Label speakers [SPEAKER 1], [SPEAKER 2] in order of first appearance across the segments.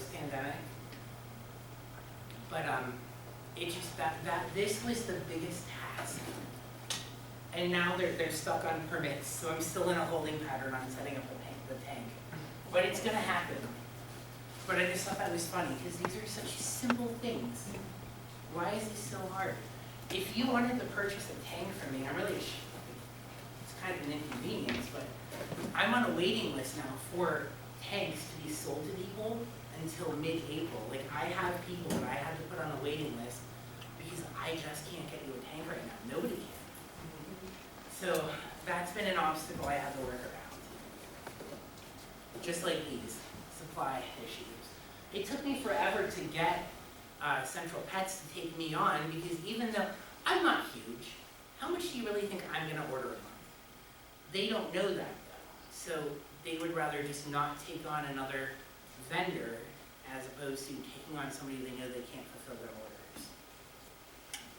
[SPEAKER 1] post-pandemic. But it just that this was the biggest task. And now they're stuck on permits, so I'm still in a holding pattern on setting up the tank. But it's gonna happen. But I just thought that was funny, because these are such simple things. Why is this so hard? If you wanted to purchase a tank from me, I'm really, it's kind of an inconvenience, but I'm on a waiting list now for tanks to be sold to people until mid-April. Like, I have people that I have to put on a waiting list because I just can't get you a tank right now. Nobody can. So that's been an obstacle I have to work around. Just like these supply issues. It took me forever to get Central Pets to take me on, because even though I'm not huge, how much do you really think I'm going to order a month? They don't know that though. So they would rather just not take on another vendor as opposed to taking on somebody they know they can't fulfill their orders.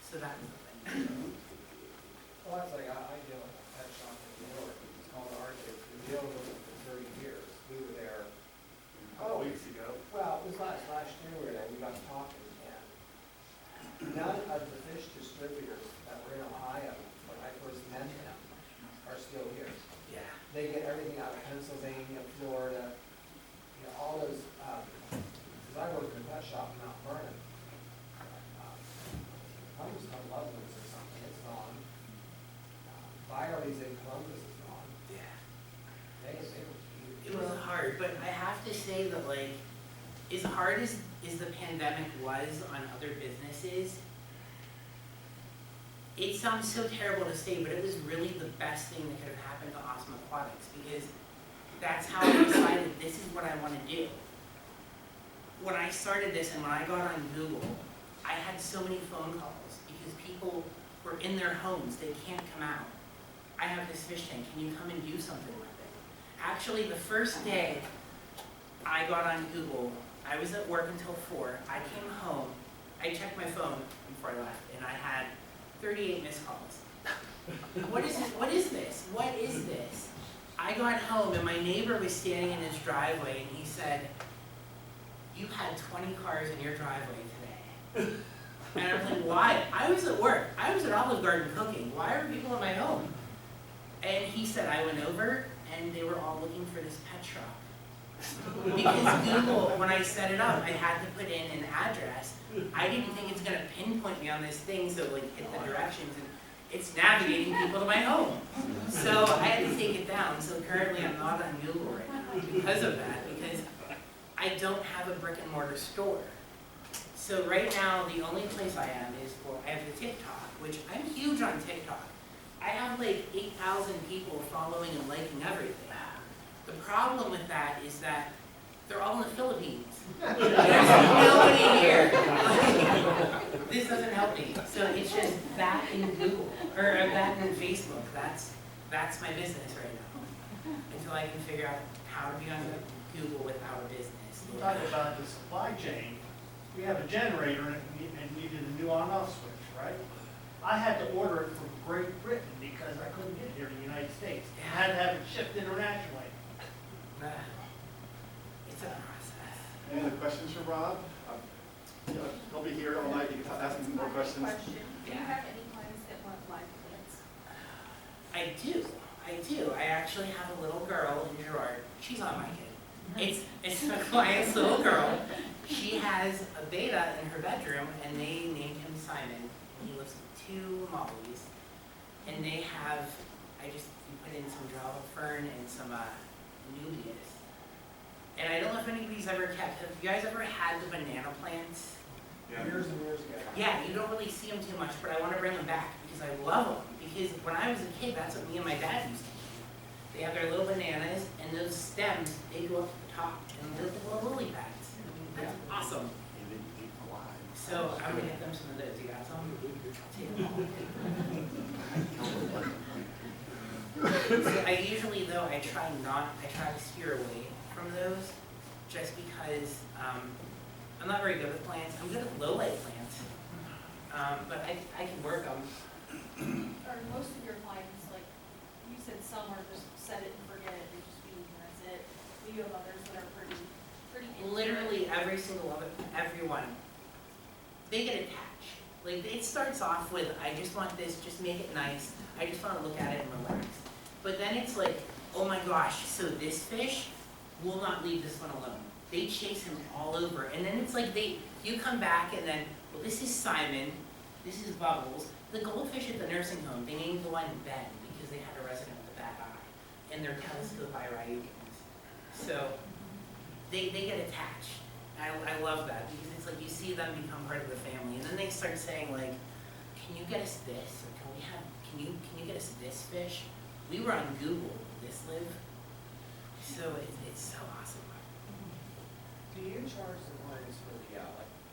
[SPEAKER 1] So that's the thing.
[SPEAKER 2] Well, that's like, I deal with a pet shop in New York, it's called Arctic, we deal with them for 30 years. We were there,
[SPEAKER 3] Weeks ago.
[SPEAKER 2] well, it was last year we were there, we got talking, and none of the fish distributors that were in Ohio, when I first met them, are still here.
[SPEAKER 1] Yeah.
[SPEAKER 2] They get everything out of Pennsylvania, Florida, you know, all those, because I worked in a pet shop in Mount Vernon. Columbus, Loveland's or something, it's gone. Byerly's in Columbus is gone.
[SPEAKER 1] Yeah.
[SPEAKER 2] They were huge.
[SPEAKER 1] It was hard, but I have to say that, like, as hard as the pandemic was on other businesses, it sounds so terrible to say, but it was really the best thing that could have happened to Awesome Aquatics, because that's how I decided this is what I want to do. When I started this and when I got on Google, I had so many phone calls because people were in their homes, they can't come out. I have this fish tank, can you come and do something with it? Actually, the first day I got on Google, I was at work until 4. I came home, I checked my phone before I left, and I had 38 missed calls. What is this? What is this? What is this? I got home and my neighbor was standing in his driveway and he said, "You had 20 cars in your driveway today." And I was like, why? I was at work. I was at Olive Garden cooking. Why are people in my home? And he said, I went over and they were all looking for this pet shop. Because Google, when I set it up, I had to put in an address. I didn't think it's going to pinpoint me on this thing, so like hit the directions, and it's navigating people to my home. So I had to take it down. So currently I'm not on Google right now because of that, because I don't have a brick and mortar store. So right now the only place I am is I have the TikTok, which I'm huge on TikTok. I have like 8,000 people following and liking everything. The problem with that is that they're all in the Philippines. There's nobody here. This doesn't help me. So it's just that in Google, or that in Facebook. That's my business right now. Until I can figure out how to be on Google without a business.
[SPEAKER 3] You talk about the supply chain. We have a generator and it needed a new on-off switch, right? I had to order it from Great Britain because I couldn't get it here in the United States. I had to have it shipped internationally.
[SPEAKER 1] It's a process.
[SPEAKER 4] Any other questions for Rob? He'll be here all night. You can ask him more questions.
[SPEAKER 5] Do you have any clients that want live plants?
[SPEAKER 1] I do. I actually have a little girl in Girard. She's not my kid. It's my client's little girl. She has a beta in her bedroom, and they named him Simon. He lives with 2 mollies, and they have, you put in some Java fern and some nubias. And I don't know if anybody's ever kept, have you guys ever had the banana plants?
[SPEAKER 4] Yeah.
[SPEAKER 2] Years and years ago.
[SPEAKER 1] Yeah, you don't really see them too much, but I want to bring them back because I love them. Because when I was a kid, that's what me and my dad used to do. They have their little bananas, and those stems, they go up to the top, and they're little lily pads. That's awesome. So I'm going to get them some of those. You got some? So I usually, though, I try to steer away from those just because I'm not very good with plants. I'm good at low light plants, but I can work them.
[SPEAKER 5] Are most of your clients, like, you said some are just set it and forget it, they just feed and that's it. Do you have others that are pretty pretty into it.
[SPEAKER 1] literally every single one, everyone, they get attached. Like, it starts off with, I just want this, just make it nice, I just wanna look at it and relax. But then it's like, oh my gosh, so this fish will not leave this one alone. They chase him all over, and then it's like you come back and then, well, this is Simon, this is Bubbles. The goldfish at the nursing home, they named the one Ben because they had a resident with a bad eye, and they're telescope Ryukins. So, they get attached. I love that, because it's like you see them become part of the family, and then they start saying like, can you get us this, or can you get us this fish? We were on Google, this live, so it's so awesome.
[SPEAKER 2] Do you charge the clients for the,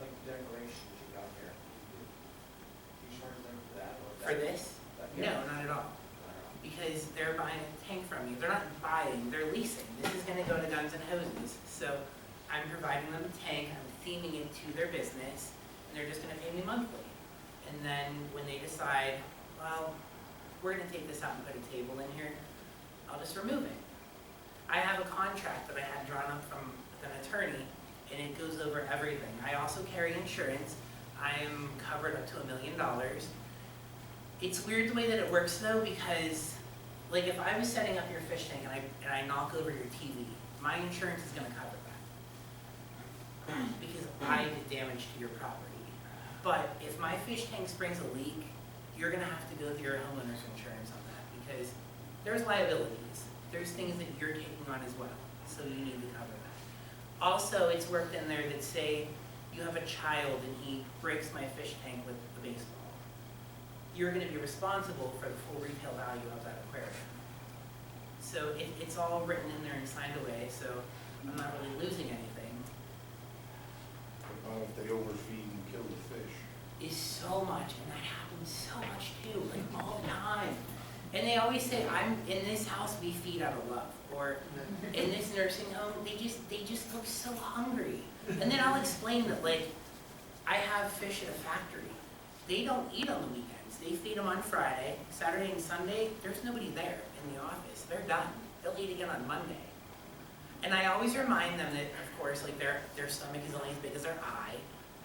[SPEAKER 2] like decorations you got there? Do you charge them for that? Or
[SPEAKER 1] For
[SPEAKER 2] that-
[SPEAKER 1] this?
[SPEAKER 2] yeah.
[SPEAKER 1] No, not at all,
[SPEAKER 2] I don't know.
[SPEAKER 1] because they're buying a tank from you, they're not buying, they're leasing. This is gonna go to Guns and Hoses, so I'm providing them a tank, I'm theming it to their business, and they're just gonna pay me monthly. And then when they decide, well, we're gonna take this out and put a table in here, I'll just remove it. I have a contract that I had drawn up with an attorney, and it goes over everything. I also carry insurance. I am covered up to $1 million. It's weird the way that it works though, because like if I was setting up your fish tank and I knock over your TV, my insurance is gonna cover that. Because I did damage to your property. But if my fish tank springs a leak, you're gonna have to go through your homeowner's insurance on that, because there's liabilities. There's things that you're taking on as well, so you need to cover that. Also, it's worked in there that say you have a child and he breaks my fish tank with the baseball. You're gonna be responsible for the full retail value of that aquarium. So it's all written in there and signed away, so I'm not really losing anything.
[SPEAKER 6] What about if they overfeed and kill the fish?
[SPEAKER 1] Is so much, and that happens so much too, like all the time. And they always say, I'm in this house, we feed out of love, or in this nursing home, they just look so hungry. And then I'll explain that, like, I have fish at a factory. They don't eat on the weekends. They feed them on Friday, Saturday and Sunday. There's nobody there in the office. They're done. They'll eat again on Monday. And I always remind them that, of course, like their stomach is only as big as their eye,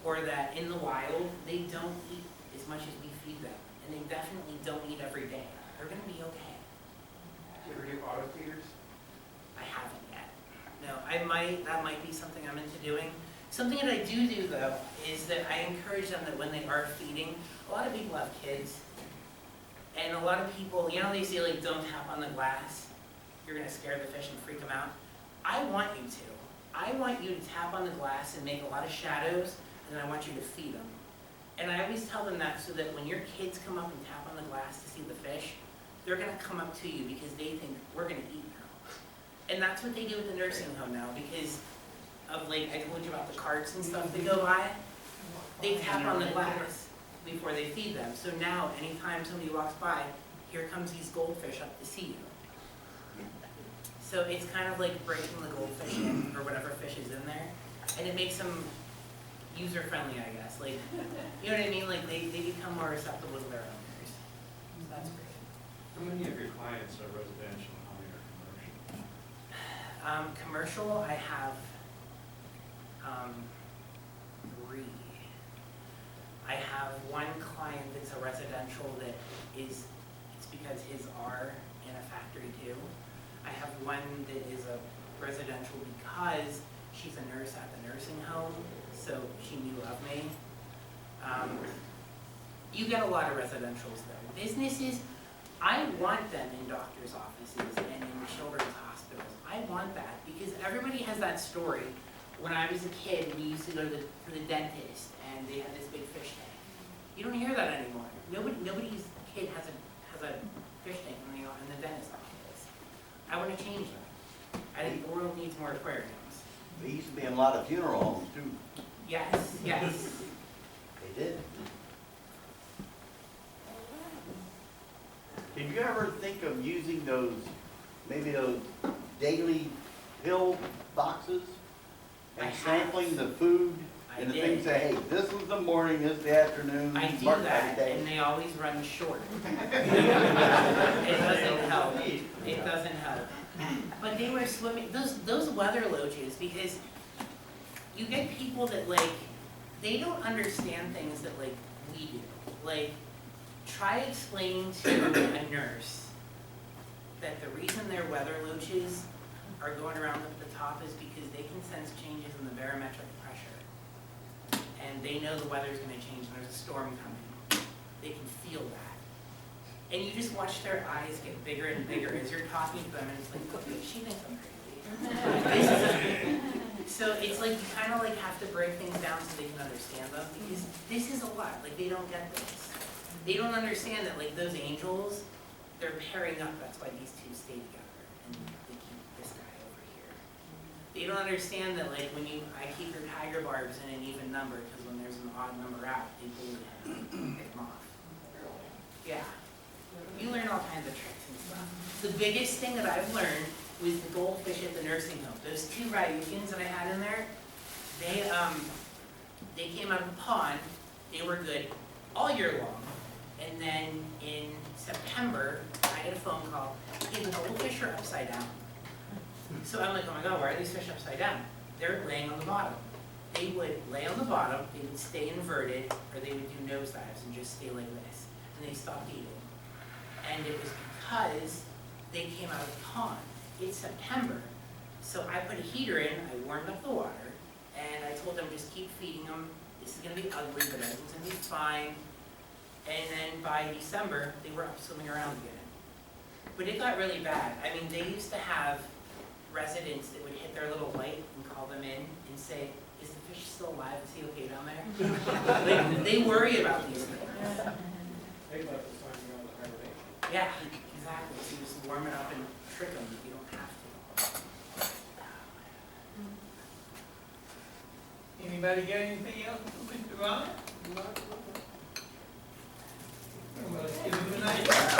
[SPEAKER 1] or that in the wild, they don't eat as much as we feed them. And they definitely don't eat every day. They're gonna be okay.
[SPEAKER 2] Do you ever do auto feeders?
[SPEAKER 1] I haven't yet. No, that might be something I'm into doing. Something that I do though, is that I encourage them that when they are feeding, a lot of people have kids, and a lot of people, you know, they say like, don't tap on the glass, you're gonna scare the fish and freak them out. I want you to. I want you to tap on the glass and make a lot of shadows, and then I want you to feed them. And I always tell them that so that when your kids come up and tap on the glass to see the fish, they're gonna come up to you because they think we're gonna eat now. And that's what they do at the nursing home now, because of like, I told you about the carts and stuff that go by. They tap on the glass before they feed them. So now, anytime somebody walks by, here comes these goldfish up to see you. So it's kind of like breaking the goldfish in, or whatever fish is in there, and it makes them user-friendly, I guess. Like, you know what I mean? Like, they become more receptive to their owners. So that's great.
[SPEAKER 7] How many of your clients are residential and how many are commercial?
[SPEAKER 1] Commercial, I have 3. I have one client that's a residential that it's because his are in a factory too. I have one that is a residential because she's a nurse at the nursing home, so she knew of me. You get a lot of residentials though. Businesses, I want them in doctor's offices and in children's hospitals. I want that because everybody has that story. When I was a kid, we used to go to the dentist and they had this big fish tank. You don't hear that anymore. Nobody's kid has a fish tank in the dentist office. I want to change that. I think the world needs more aquariums.
[SPEAKER 8] They used to be in a lot of funeral homes too.
[SPEAKER 1] Yes, yes.
[SPEAKER 8] They did. Did you ever think of using those, maybe those daily pill boxes?
[SPEAKER 1] I
[SPEAKER 8] And
[SPEAKER 1] have.
[SPEAKER 8] sampling the food?
[SPEAKER 1] I
[SPEAKER 8] And the
[SPEAKER 1] did.
[SPEAKER 8] thing say, hey, this was the morning, this the afternoon.
[SPEAKER 1] I do
[SPEAKER 8] mark
[SPEAKER 1] that,
[SPEAKER 8] day.
[SPEAKER 1] and they always run short. It doesn't help. It doesn't help. But they were swimming, those weather loaches, because you get people that like, they don't understand things that like we do. Like, try explaining to a nurse that the reason their weather loaches are going around up the top is because they can sense changes in the barometric pressure. And they know the weather's gonna change and there's a storm coming. They can feel that. And you just watch their eyes get bigger and bigger as you're talking to them, and it's like, okay, she thinks I'm crazy. So it's like, you kind of like have to break things down so they can understand them, because this is a lot, like, they don't get this. They don't understand that, like, those angels, they're pairing up, that's why these two stay together, and they keep this guy over here. They don't understand that, like, when I keep your tiger barbs in an even number, because when there's an odd number out, they bully him, pick them off. Yeah. You learn all kinds of tricks and stuff. The biggest thing that I've learned was the goldfish at the nursing home. Those two Ryukyns that I had in there, they came out of the pond, they were good all year long. And then in September, I get a phone call, hey, the goldfish are upside down. So I'm like, oh my God, why are these fish upside down? They're laying on the bottom. They would lay on the bottom, they would stay inverted, or they would do nosedives and just stay like this. And they stopped eating. And it was because they came out of the pond. It's September, so I put a heater in, I warmed up the water, and I told them just keep feeding them. This is gonna be ugly, but everything's gonna be fine. And then by December, they were up swimming around again. But it got really bad. I mean, they used to have residents that would hit their little light and call them in and say, is the fish still alive? Is he okay down there? Like, they worry about these things.
[SPEAKER 2] They thought it was time to go into hibernation.
[SPEAKER 1] Yeah, exactly. So you just warm it up and trick them if you don't have to.
[SPEAKER 9] Anybody got anything else for Mr. Ron? Well, let's give him a nice round.